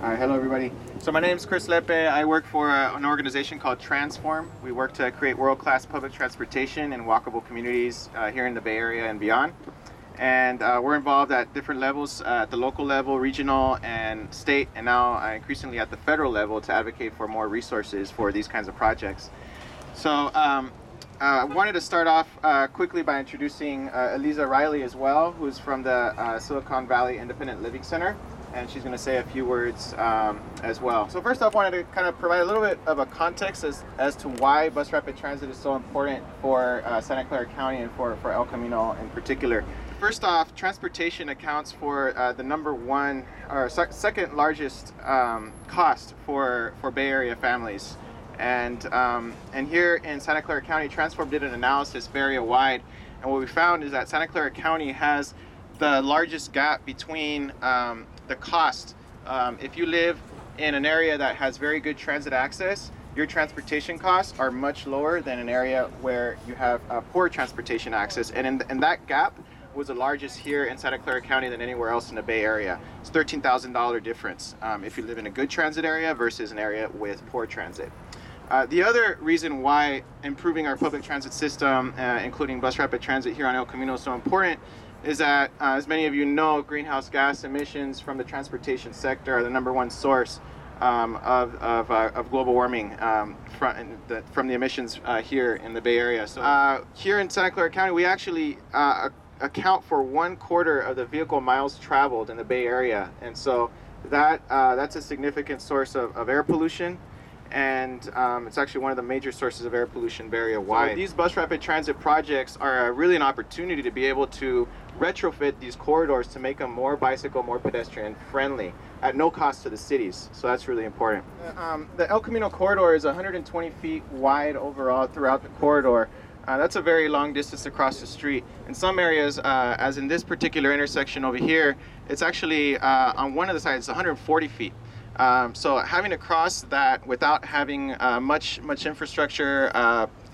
Hello everybody. So my name is Chris Lepe. I work for an organization called Transform. We work to create world-class public transportation and walkable communities here in the Bay Area and beyond. And we're involved at different levels, at the local level, regional and state, and now increasingly at the federal level to advocate for more resources for these kinds of projects. So I wanted to start off quickly by introducing Eliza Riley as well, who's from the Silicon Valley Independent Living Center. And she's going to say a few words as well. So first off, I wanted to kind of provide a little bit of a context as to why bus rapid transit is so important for Santa Clara County and for El Camino in particular. First off, transportation accounts for the number one or second largest cost for Bay Area families. And here in Santa Clara County, Transform did an analysis area-wide, and what we found is that Santa Clara County has the largest gap between the cost. If you live in an area that has very good transit access, your transportation costs are much lower than an area where you have poor transportation access. And that gap was the largest here in Santa Clara County than anywhere else in the Bay Area. It's $13,000 difference if you live in a good transit area versus an area with poor transit. The other reason why improving our public transit system, including bus rapid transit here on El Camino, is so important is that, as many of you know, greenhouse gas emissions from the transportation sector are the number one source of global warming from the emissions here in the Bay Area. So here in Santa Clara County, we actually account for 1/4 of the vehicle miles traveled in the Bay Area, and so that's a significant source of air pollution. And it's actually one of the major sources of air pollution area-wide. So these bus rapid transit projects are really an opportunity to be able to retrofit these corridors to make them more bicycle, more pedestrian friendly at no cost to the cities. So that's really important. The El Camino corridor is 120 feet wide overall throughout the corridor. That's a very long distance across the street. In some areas, as in this particular intersection over here, it's actually on one of the sides, 140 feet. So having to cross that without having much infrastructure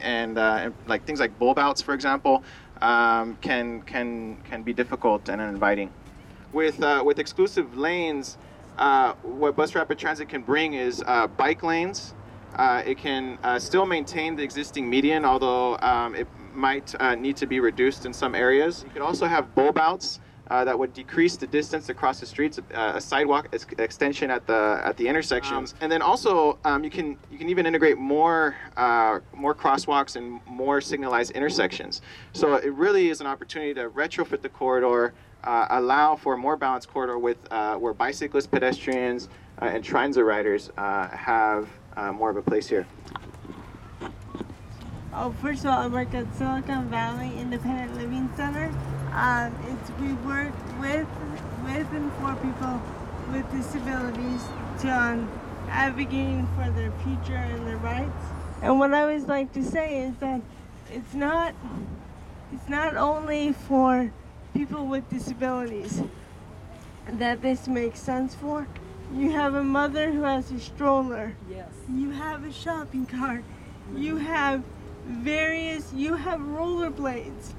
and like things like bulb outs, for example, can be difficult and uninviting. With exclusive lanes, what bus rapid transit can bring is bike lanes. It can still maintain the existing median, although it might need to be reduced in some areas. You could also have bulb outs. That would decrease the distance across the streets, a sidewalk extension at the intersections, and then also you can even integrate more crosswalks and more signalized intersections. So it really is an opportunity to retrofit the corridor, allow for a more balanced corridor with where bicyclists, pedestrians, and transit riders have more of a place here. Oh, first of all, I work at Silicon Valley Independent Living Center. We work with and for people with disabilities to advocating for their future and their rights. And what I always like to say is that it's not only for people with disabilities that this makes sense for. You have a mother who has a stroller. Yes. You have a shopping cart. You have rollerblades.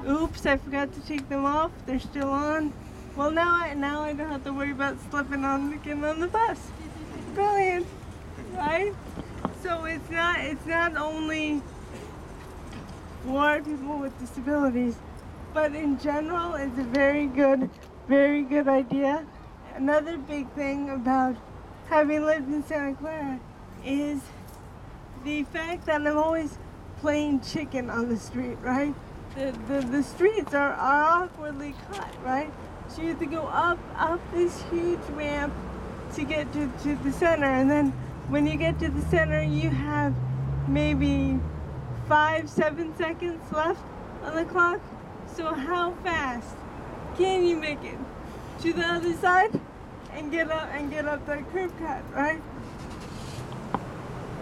Oops, I forgot to take them off. They're still on. Well, now I don't have to worry about slipping on again on the bus. Brilliant, right? So it's not only for people with disabilities, but in general, it's a very good idea. Another big thing about having lived in Santa Clara is the fact that I'm always playing chicken on the street, right? The streets are awkwardly cut, right? So you have to go up this huge ramp to get to the center, and then when you get to the center, you have maybe 5-7 seconds left on the clock. So how fast can you make it to the other side and get up that curb cut, right?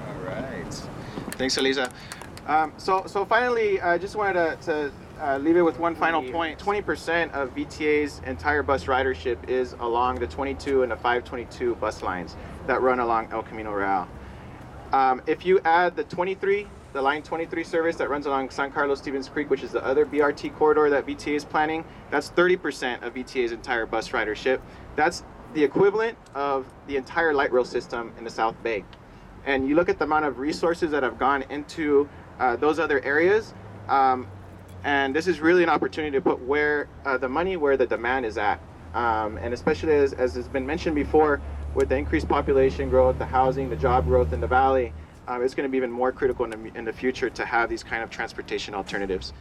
All right. Thanks, Elisa. So finally, I just wanted to leave it with one final point. 20% of VTA's entire bus ridership is along the 22 and the 522 bus lines that run along El Camino Real. If you add the line 23 service that runs along San Carlos Stevens Creek, which is the other BRT corridor that VTA is planning, that's 30% of VTA's entire bus ridership. That's the equivalent of the entire light rail system in the South Bay. And you look at the amount of resources that have gone into those other areas, and this is really an opportunity to put the money where the demand is at. And especially as has been mentioned before, with the increased population growth, the housing, the job growth in the valley, it's going to be even more critical in the future to have these kind of transportation alternatives.